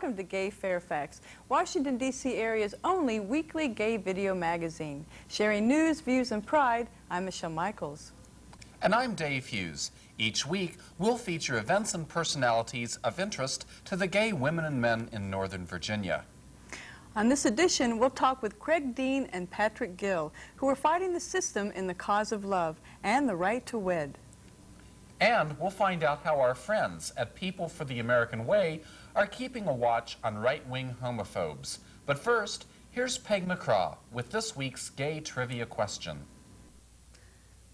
welcome to Gay Fairfax, Washington, D.C. area's only weekly gay video magazine. Sharing news, views, and pride, I'm Michelle Michaels. And I'm Dave Hughes. Each week, we'll feature events and personalities of interest to the gay women and men in Northern Virginia. On this edition, we'll talk with Craig Dean and Patrick Gill, who are fighting the system in the cause of love and the right to wed. And we'll find out how our friends at People for the American Way are keeping a watch on right-wing homophobes. But first, here's Peg McCraw with this week's gay trivia question.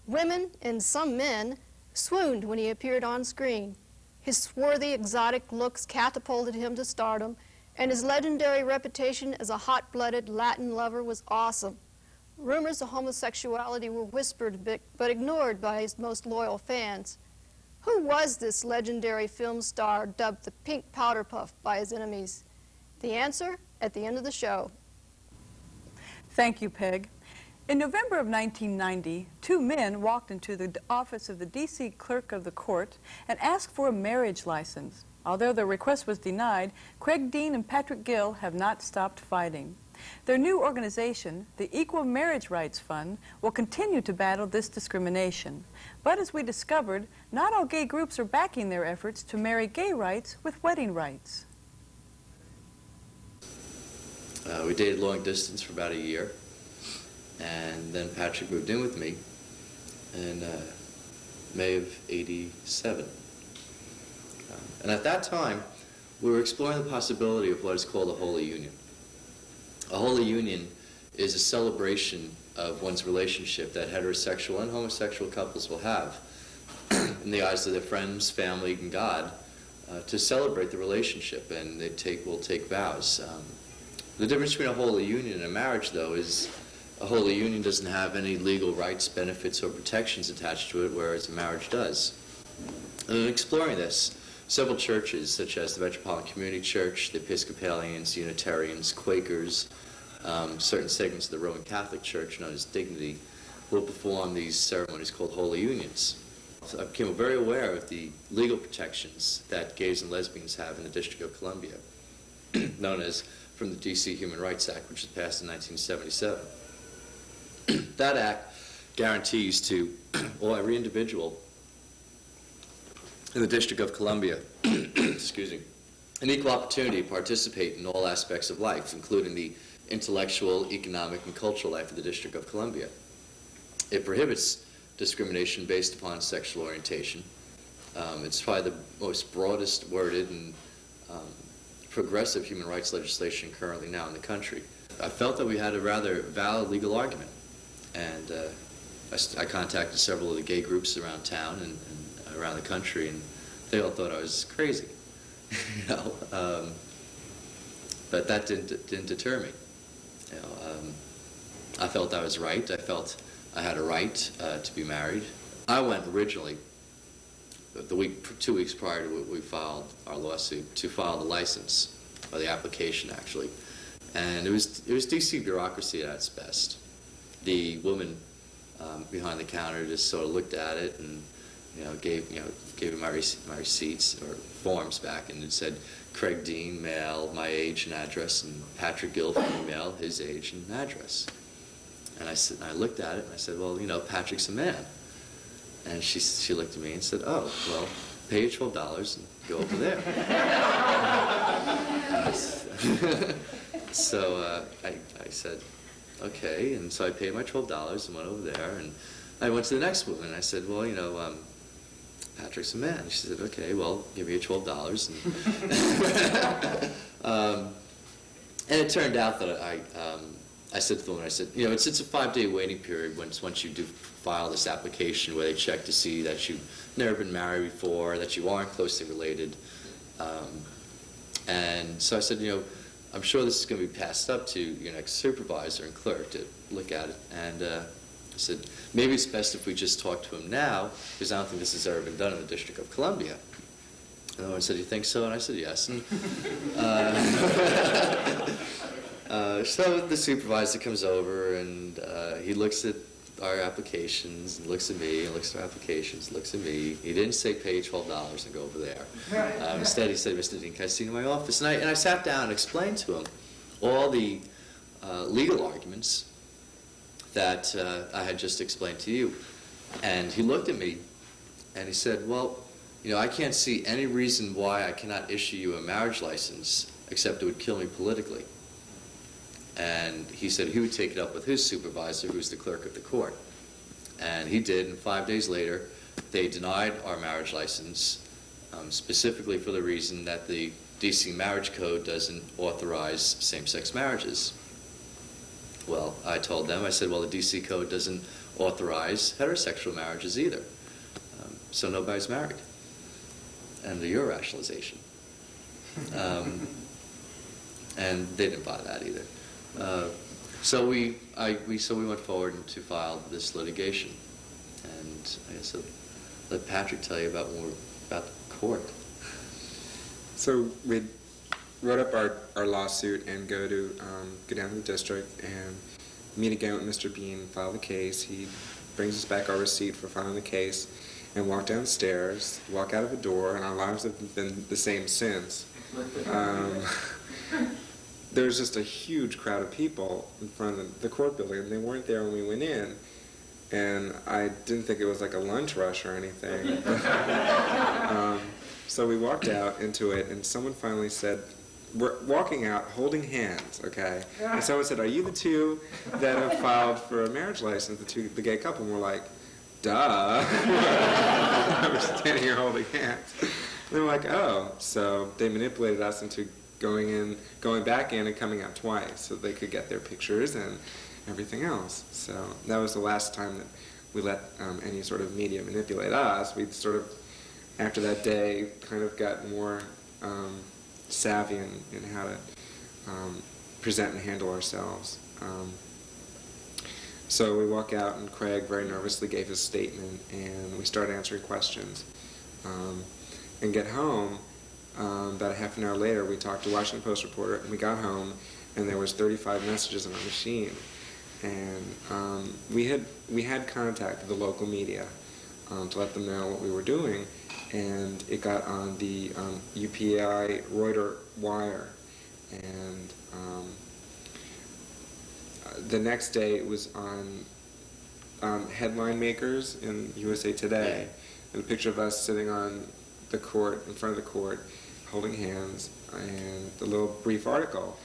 Women, and some men, swooned when he appeared on screen. His swarthy, exotic looks catapulted him to stardom, and his legendary reputation as a hot-blooded Latin lover was awesome. Rumors of homosexuality were whispered but ignored by his most loyal fans. Who was this legendary film star dubbed the Pink Powder Puff by his enemies? The answer at the end of the show. Thank you, Peg. In November of 1990, two men walked into the office of the D.C. Clerk of the Court and asked for a marriage license. Although their request was denied, Craig Dean and Patrick Gill have not stopped fighting. Their new organization, the Equal Marriage Rights Fund, will continue to battle this discrimination. But as we discovered, not all gay groups are backing their efforts to marry gay rights with wedding rights. We dated long distance for about a year, and then Patrick moved in with me in May of '87. And at that time, we were exploring the possibility of what is called a holy union. A holy union is a celebration of one's relationship that heterosexual and homosexual couples will have in the eyes of their friends, family, and God to celebrate the relationship, and will take vows. The difference between a holy union and a marriage, though, is a holy union doesn't have any legal rights, benefits, or protections attached to it, whereas a marriage does. And in exploring this, several churches, such as the Metropolitan Community Church, the Episcopalians, Unitarians, Quakers, certain segments of the Roman Catholic Church, known as Dignity, will perform these ceremonies called holy unions. So I became very aware of the legal protections that gays and lesbians have in the District of Columbia, known as from the D.C. Human Rights Act, which was passed in 1977. That act guarantees to every individual in the District of Columbia, excuse me, an equal opportunity to participate in all aspects of life, including the intellectual, economic, and cultural life of the District of Columbia. It prohibits discrimination based upon sexual orientation. It's probably the most broadest worded and progressive human rights legislation currently now in the country. I felt that we had a rather valid legal argument, and I contacted several of the gay groups around town and around the country, and they all thought I was crazy, you know. But that didn't deter me. You know, I felt I was right. I felt I had a right to be married. I went originally, 2 weeks prior to we filed our lawsuit, to file the license, or the application actually, and it was D.C. bureaucracy at its best. The woman behind the counter just sort of looked at it and gave me my receipts or forms back, and it said Craig Dean, male, my age and address, and Patrick Gill, female, his age and address. And I looked at it and I said, well, Patrick's a man. And she looked at me and said, oh, well, pay your $12 and go over there. So I said, okay, and so I paid my $12 and went over there, and I went to the next woman and I said, well, Patrick's a man. She said, okay, well, give me your $12. And it turned out that I said to the woman, I said, it's a 5-day waiting period once you do file this application, where they check to see that you've never been married before, that you aren't closely related. And so I said, I'm sure this is going to be passed up to your next supervisor and clerk to look at it. And I said, maybe it's best if we just talk to him now, because I don't think this has ever been done in the District of Columbia. And the woman said, you think so? And I said, yes. And, so the supervisor comes over, and he looks at our applications, and looks at me, and looks at our applications, looks at me. He didn't say pay $12 and go over there. Instead, he said, Mr. Dean, can I see you in my office? And I sat down and explained to him all the legal arguments that I had just explained to you. And he looked at me and he said, well, you know, I can't see any reason why I cannot issue you a marriage license except it would kill me politically. And he said he would take it up with his supervisor, who's the clerk of the court. And he did, and 5 days later, they denied our marriage license, specifically for the reason that the DC Marriage Code doesn't authorize same-sex marriages. Well, I told them, I said, well, the DC Code doesn't authorize heterosexual marriages either. So nobody's married. Under your rationalization. And they didn't buy that either. So we went forward to file this litigation. And I guess let Patrick tell you about more about the court. So we wrote up our lawsuit and go down to the district and meet again with Mr. Bean, file the case. He brings us back our receipt for filing the case and walk downstairs, walk out of a door, and our lives have been the same since. There's just a huge crowd of people in front of the court building, and they weren't there when we went in. And I didn't think it was like a lunch rush or anything. So we walked out into it, and someone finally said, we're walking out holding hands, okay? And someone said, are you the two that have filed for a marriage license, the gay couple? And we're like, duh. We're standing here holding hands. And they were like, oh. So they manipulated us into going back in and coming out twice so they could get their pictures and everything else. So that was the last time that we let any sort of media manipulate us. We'd sort of, after that day, kind of got more savvy in how to present and handle ourselves. So we walk out, and Craig very nervously gave his statement, and we started answering questions. And get home, about a half an hour later, we talked to a Washington Post reporter, and we got home, and there was 35 messages on our machine. And we had contacted the local media to let them know what we were doing, and it got on the UPI Reuters wire. And the next day it was on headline makers in USA Today, and a picture of us sitting on the court, in front of the court, holding hands, and a little brief article.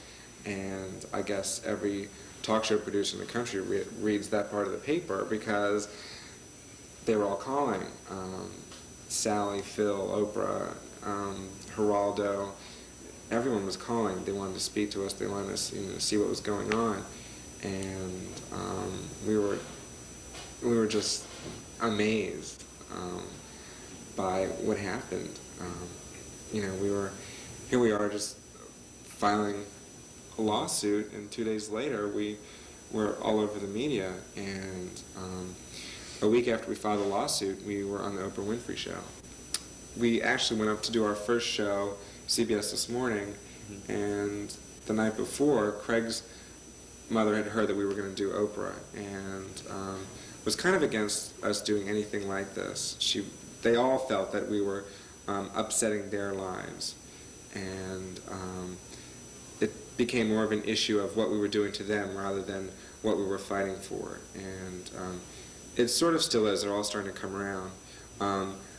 And I guess every talk show producer in the country reads that part of the paper because they were all calling. Sally, Phil, Oprah, Geraldo, everyone was calling. They wanted to speak to us. They wanted us, to see what was going on. And we were just amazed by what happened. Here we are just filing a lawsuit, and 2 days later we were all over the media. And a week after we filed the lawsuit, we were on the Oprah Winfrey Show. We actually went up to do our first show, CBS This Morning, and the night before, Craig's mother had heard that we were going to do Oprah, and was kind of against us doing anything like this. They all felt that we were upsetting their lives, and it became more of an issue of what we were doing to them rather than what we were fighting for. And it sort of still is. They're all starting to come around.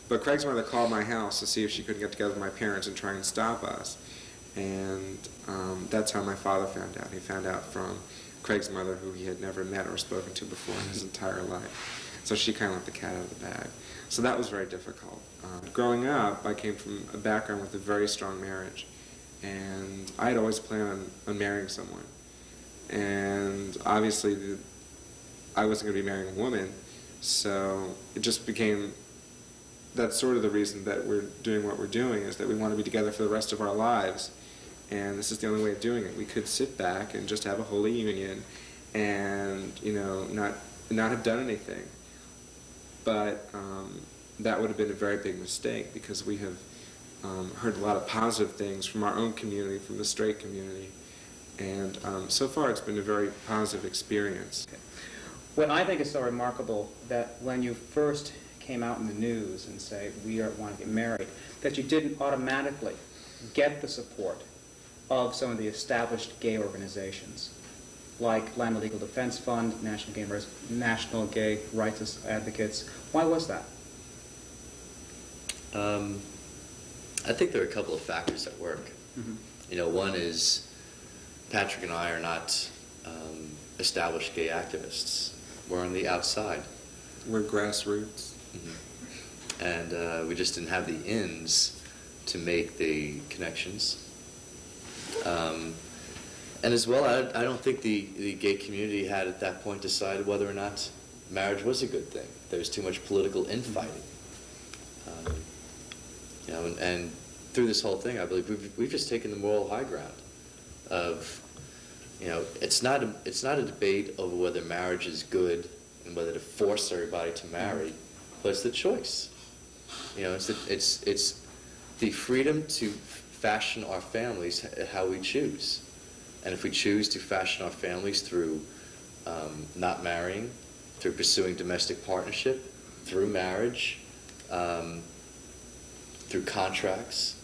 But Craig's mother called my house to see if she could get together with my parents and try and stop us. And that's how my father found out. He found out from Craig's mother, who he had never met or spoken to before in his entire life. So she kind of let the cat out of the bag. So that was very difficult. Growing up, I came from a background with a very strong marriage. And I had always planned on marrying someone. And obviously, I wasn't going to be marrying a woman. So it just became, that's sort of the reason that we're doing what we're doing, is that we want to be together for the rest of our lives. And this is the only way of doing it. We could sit back and just have a holy union and, not have done anything. But that would have been a very big mistake, because we have heard a lot of positive things from our own community, from the straight community. And so far it's been a very positive experience. What I think is so remarkable that when you first came out in the news and say, we want to get married, that you didn't automatically get the support of some of the established gay organizations, like Land Legal Defense Fund, National Gay Rights Advocates. Why was that? I think there are a couple of factors at work. You know, one is Patrick and I are not established gay activists. We're on the outside. We're grassroots. And we just didn't have the ins to make the connections. And as well, I don't think the gay community had at that point decided whether or not marriage was a good thing. There was too much political infighting. You know, and through this whole thing, I believe we've just taken the moral high ground of, you know, it's not a debate over whether marriage is good and whether to force everybody to marry, but it's the choice. You know, it's the freedom to fashion our families how we choose. And if we choose to fashion our families through not marrying, through pursuing domestic partnership, through marriage, through contracts,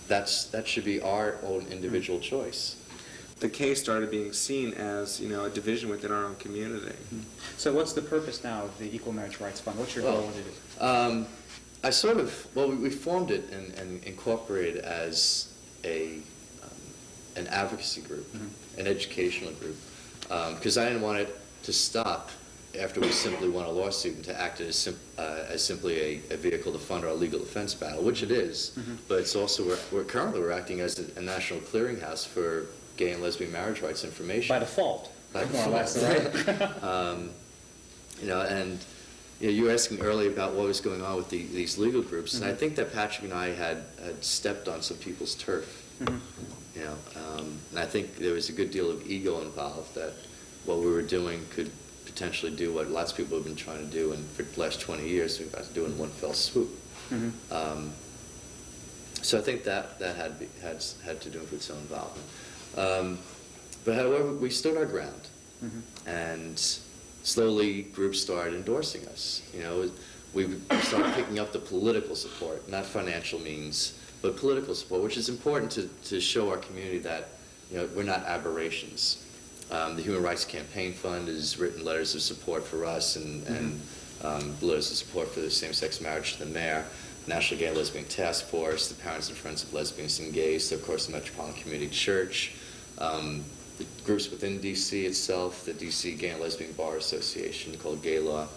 that should be our own individual choice. The case started being seen as, you know, a division within our own community. So what's the purpose now of the Equal Marriage Rights Fund? What's your goal with it? I sort of, well, we formed it and incorporated as an advocacy group, an educational group, because I didn't want it to stop after we simply won a lawsuit and to act as simply a vehicle to fund our legal defense battle, which it is, but it's also, we're acting as a national clearinghouse for gay and lesbian marriage rights information. By default. By more or less, right? You know, and you know, you were asking earlier about what was going on with these legal groups, and I think that Patrick and I had stepped on some people's turf. You know, and I think there was a good deal of ego involved that what we were doing could potentially do what lots of people have been trying to do, and for the last 20 years we've had to do in one fell swoop. So I think that had to do with its own involvement. But however, we stood our ground, and slowly groups started endorsing us. You know, we started picking up the political support, not financial means, but political support, which is important to show our community that, you know, we're not aberrations. The Human Rights Campaign Fund has written letters of support for us and letters of support for the same-sex marriage to the mayor, National Gay and Lesbian Task Force, the Parents and Friends of Lesbians and Gays, so of course the Metropolitan Community Church, the groups within D.C. itself, the D.C. Gay and Lesbian Bar Association called Gay Law,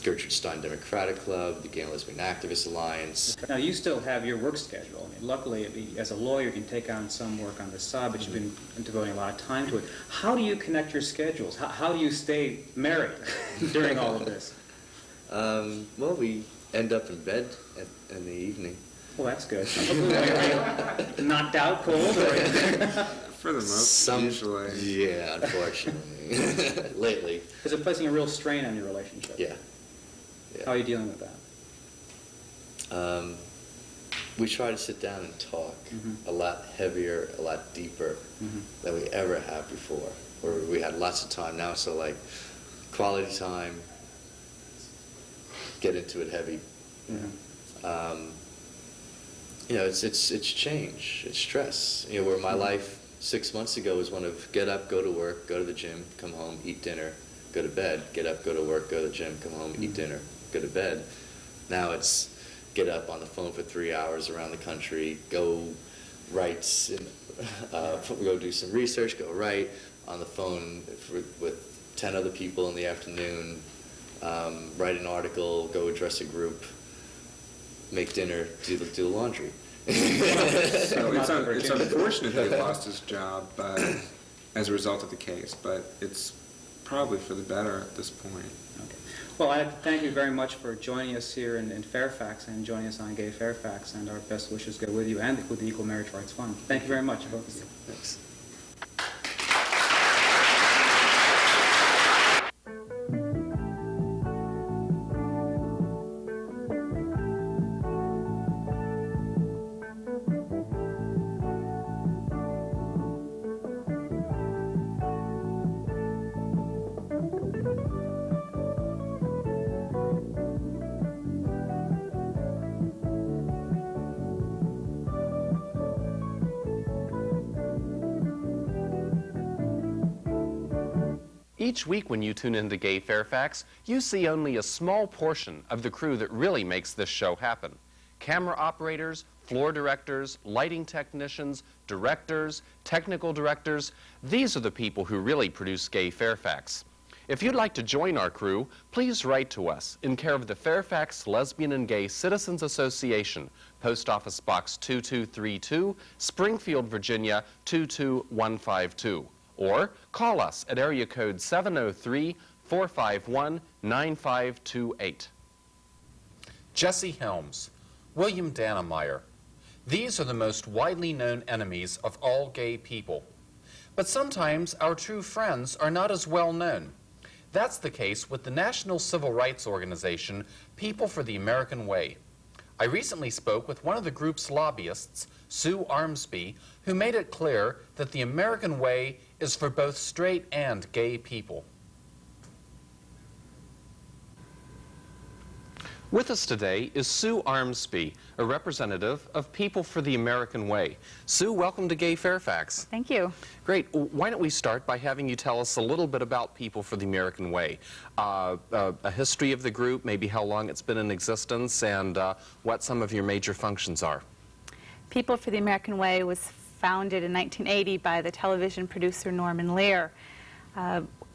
Gertrude Stein Democratic Club, the Gay and Lesbian Activist Alliance. Now, you still have your work schedule. I mean, luckily, as a lawyer, you can take on some work on the side, but you've been devoting a lot of time to it. How do you connect your schedules? How do you stay married during all of this? Well, we end up in bed in the evening. Well, that's good. Knocked out cold? Or For the most, usually. Yeah, unfortunately. Lately. Is it placing a real strain on your relationship? Yeah. How are you dealing with that? We try to sit down and talk a lot heavier, a lot deeper than we ever have before. Where we had lots of time now, so like quality time, get into it heavy. You know, it's change, it's stress. You know, where my life 6 months ago was one of get up, go to work, go to the gym, come home, eat dinner, go to bed, get up, go to work, go to the gym, come home, eat dinner, go to bed. Now it's get up on the phone for 3 hours around the country, go write, go do some research, go write on the phone with 10 other people in the afternoon, write an article, go address a group, make dinner, do the laundry. So it's unfortunate that he lost his job as a result of the case, but it's probably for the better at this point. Okay. Well, I thank you very much for joining us here in Fairfax and joining us on Gay Fairfax, and our best wishes go with you and with the Equal Marriage Rights Fund. Thank you very much, both of you. Thanks. Each week when you tune into Gay Fairfax, you see only a small portion of the crew that really makes this show happen. Camera operators, floor directors, lighting technicians, directors, technical directors, these are the people who really produce Gay Fairfax. If you'd like to join our crew, please write to us in care of the Fairfax Lesbian and Gay Citizens Association, Post Office Box 2232, Springfield, Virginia 22152. Or call us at area code 703-451-9528. Jesse Helms, William Dannemeyer. These are the most widely known enemies of all gay people. But sometimes our true friends are not as well known. That's the case with the national civil rights organization, People for the American Way. I recently spoke with one of the group's lobbyists, Sue Armsby, who made it clear that the American Way is for both straight and gay people. With us today is Sue Armsby, a representative of People for the American Way. Sue, welcome to Gay Fairfax. Thank you. Great. Why don't we start by having you tell us a little bit about People for the American Way, a history of the group, maybe how long it's been in existence, and what some of your major functions are. People for the American Way was founded in 1980 by the television producer Norman Lear.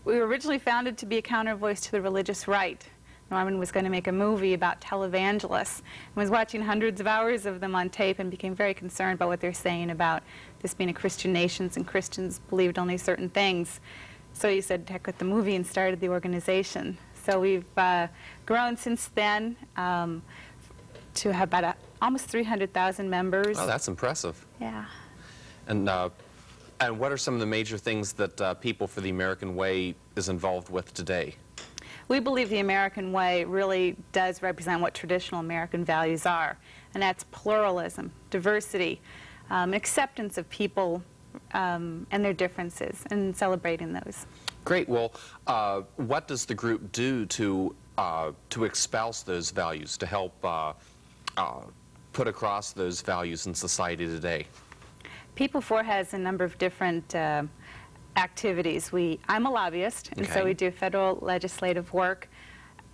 We were originally founded to be a counter-voice to the religious right. Norman was going to make a movie about televangelists and was watching hundreds of hours of them on tape and became very concerned about what they're saying about this being a Christian nation and Christians believed only certain things. So he said, heck with the movie, and started the organization. So we've grown since then to have about almost 300,000 members. Oh, that's impressive. Yeah. And what are some of the major things that People for the American Way is involved with today? We believe the American Way really does represent what traditional American values are, and that's pluralism, diversity, acceptance of people and their differences, and celebrating those. Great. Well, what does the group do to espouse those values, to help put across those values in society today? People for has a number of different activities. I'm a lobbyist, and so we do federal legislative work.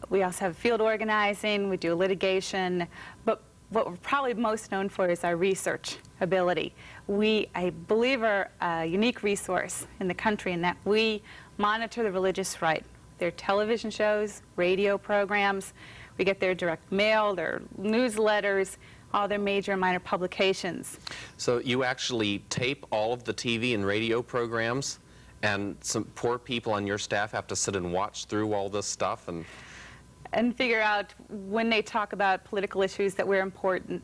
We also have field organizing, we do litigation, but what we're probably most known for is our research ability. We, I believe, are a unique resource in the country in that we monitor the religious right. Their television shows, radio programs, we get their direct mail, their newsletters, all their major and minor publications. So you actually tape all of the TV and radio programs, and some poor people on your staff have to sit and watch through all this stuff and figure out when they talk about political issues that are important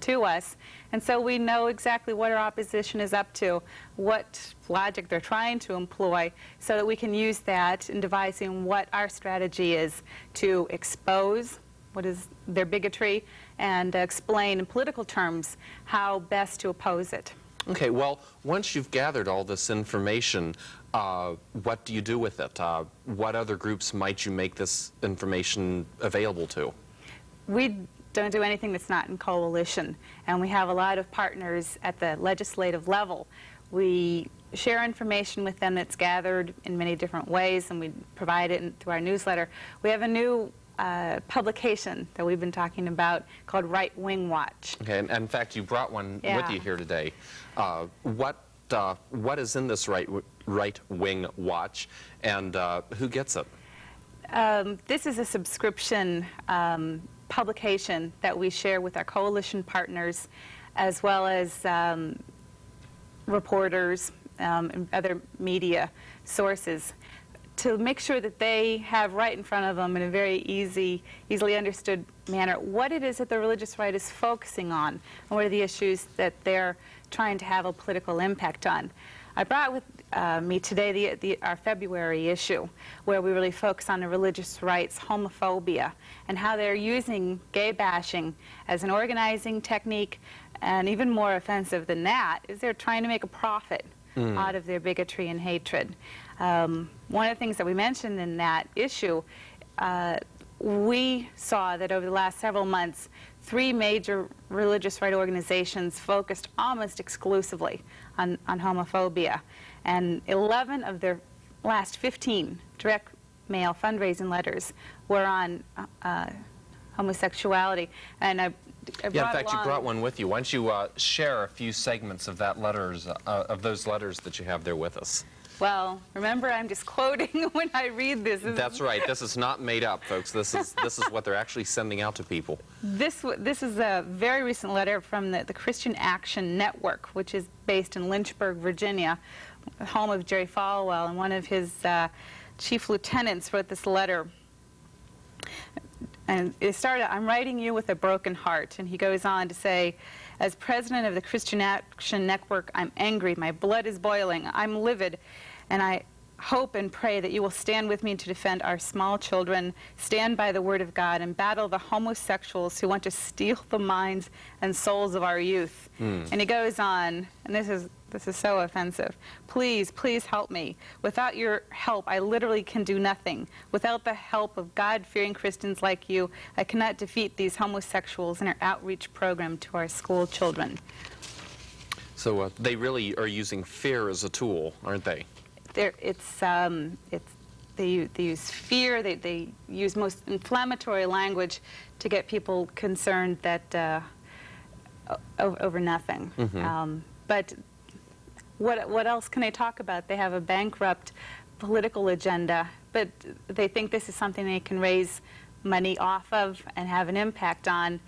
to us. And so we know exactly what our opposition is up to, what logic they're trying to employ, so that we can use that in devising what our strategy is to expose what is their bigotry and explain in political terms how best to oppose it. Okay, well, once you've gathered all this information, what do you do with it? What other groups might you make this information available to? We don't do anything that's not in coalition, and we have a lot of partners at the legislative level. We share information with them that's gathered in many different ways, and we provide it through our newsletter. We have a new publication that we've been talking about called Right Wing Watch. Okay, and in fact, you brought one with you here today. What is in this Right Wing Watch, and who gets it? This is a subscription publication that we share with our coalition partners, as well as reporters and other media sources, to make sure that they have right in front of them in a very easily understood manner what it is that the religious right is focusing on, and what are the issues that they're trying to have a political impact on. I brought with me today our February issue, where we really focus on the religious rights, homophobia, and how they're using gay bashing as an organizing technique, and even more offensive than that is they're trying to make a profit out of their bigotry and hatred. One of the things that we mentioned in that issue, we saw that over the last several months, 3 major religious right organizations focused almost exclusively on homophobia, and 11 of their last 15 direct mail fundraising letters were on homosexuality. And I Yeah, in fact, you brought one with you. Why don't you share a few segments of that letters, of those letters that you have there with us? Well, remember, I'm just quoting when I read this. That's right. This is not made up, folks. This is what they're actually sending out to people. This is a very recent letter from the Christian Action Network, which is based in Lynchburg, Virginia, home of Jerry Falwell, and one of his chief lieutenants wrote this letter. And it started, "I'm writing you with a broken heart." And he goes on to say, "As president of the Christian Action Network, I'm angry. My blood is boiling. I'm livid. And I hope and pray that you will stand with me to defend our small children, stand by the Word of God, and battle the homosexuals who want to steal the minds and souls of our youth." And he goes on, and this is so offensive. "Please, please help me. Without your help, I literally can do nothing. Without the help of God-fearing Christians like you, I cannot defeat these homosexuals in our outreach program to our school children." So they really are using fear as a tool, aren't they? They use fear. They use most inflammatory language to get people concerned that over nothing. But what else can they talk about? They have a bankrupt political agenda, but they think this is something they can raise money off of and have an impact on.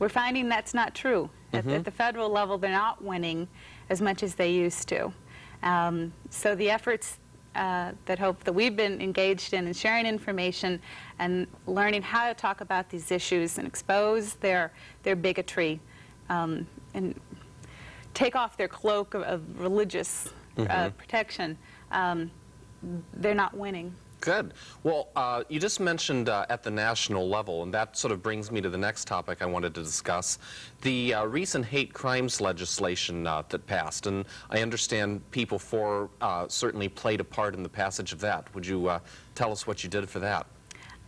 We're finding that's not true. At the federal level, they're not winning as much as they used to. So the efforts that we've been engaged in sharing information and learning how to talk about these issues and expose their bigotry and take off their cloak of religious protection, they're not winning. Good. Well, you just mentioned at the national level, and that sort of brings me to the next topic I wanted to discuss, the recent hate crimes legislation that passed. And I understand People For certainly played a part in the passage of that. Would you tell us what you did for that?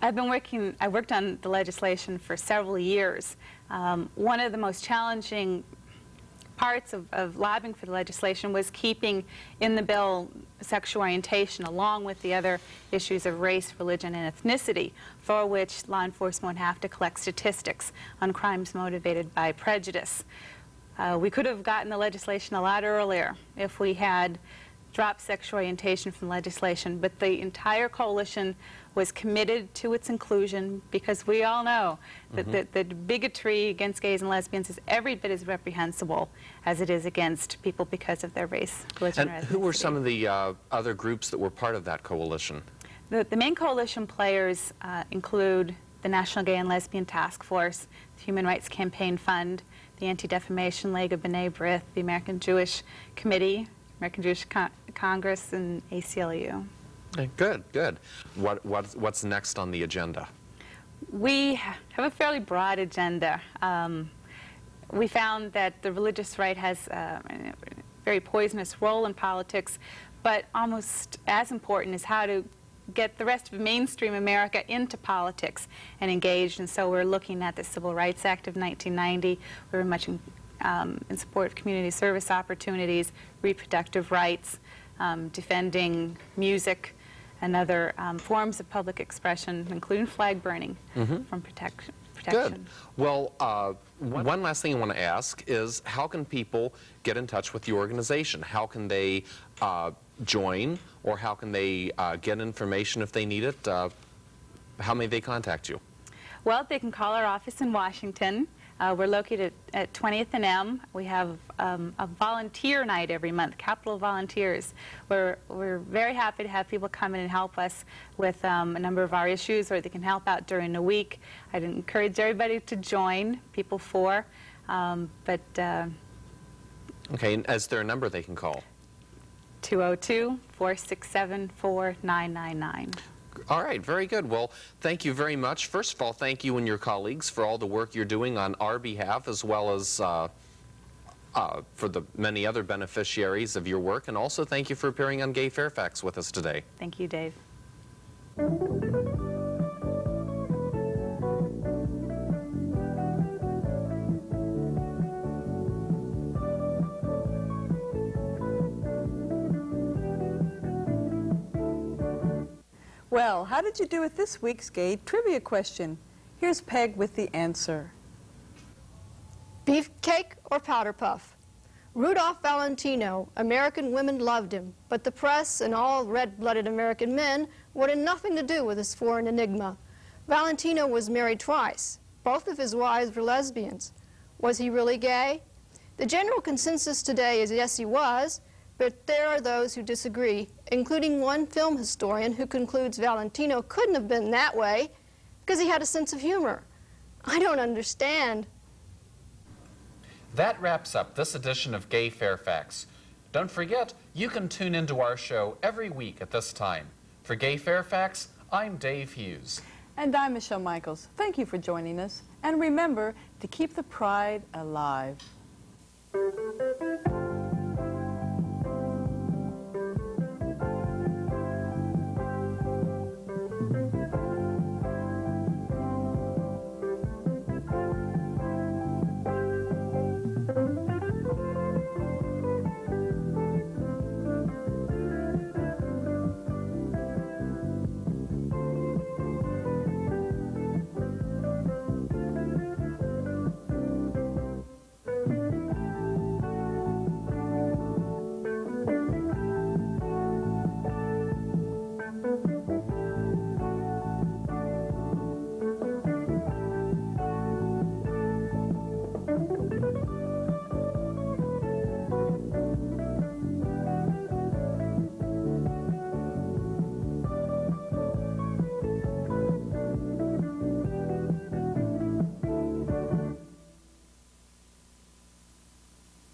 I worked on the legislation for several years. One of the most challenging parts of lobbying for the legislation was keeping in the bill sexual orientation along with the other issues of race, religion, and ethnicity, for which law enforcement would have to collect statistics on crimes motivated by prejudice. We could have gotten the legislation a lot earlier if we had dropped sexual orientation from legislation, but the entire coalition was committed to its inclusion because we all know that the bigotry against gays and lesbians is every bit as reprehensible as it is against people because of their race, religion, or ethnicity. And who were some of the other groups that were part of that coalition? The main coalition players include the National Gay and Lesbian Task Force, the Human Rights Campaign Fund, the Anti-Defamation League of B'nai B'rith, the American Jewish Committee, American Jewish Congress, and ACLU. Good, good. What's next on the agenda? We have a fairly broad agenda. We found that the religious right has a very poisonous role in politics, but almost as important is how to get the rest of mainstream America into politics and engaged. And so we're looking at the Civil Rights Act of 1990. We're much in support of community service opportunities, reproductive rights, defending music, and other forms of public expression, including flag burning, from protection. Good. Well, one last thing I want to ask is, how can people get in touch with the organization? How can they join, or how can they get information if they need it? How may they contact you? Well, they can call our office in Washington. We're located at 20th and M. We have a volunteer night every month, Capital Volunteers. We're very happy to have people come in and help us with a number of our issues, or they can help out during the week. I'd encourage everybody to join People For. Okay, and is there a number they can call? 202-467-4999. All right, very good. Well, thank you very much. First of all, thank you and your colleagues for all the work you're doing on our behalf, as well as for the many other beneficiaries of your work. And also thank you for appearing on Gay Fairfax with us today. Thank you, Dave. Well, how did you do with this week's gay trivia question? Here's Peg with the answer. Beefcake or powder puff? Rudolph Valentino, American women loved him, but the press and all red-blooded American men wanted nothing to do with this foreign enigma. Valentino was married twice. Both of his wives were lesbians. Was he really gay? The general consensus today is yes, he was, but there are those who disagree, including one film historian who concludes Valentino couldn't have been that way because he had a sense of humor. I don't understand. That wraps up this edition of Gay Fairfax. Don't forget, you can tune into our show every week at this time. For Gay Fairfax, I'm Dave Hughes. And I'm Michelle Michaels. Thank you for joining us. And remember to keep the pride alive.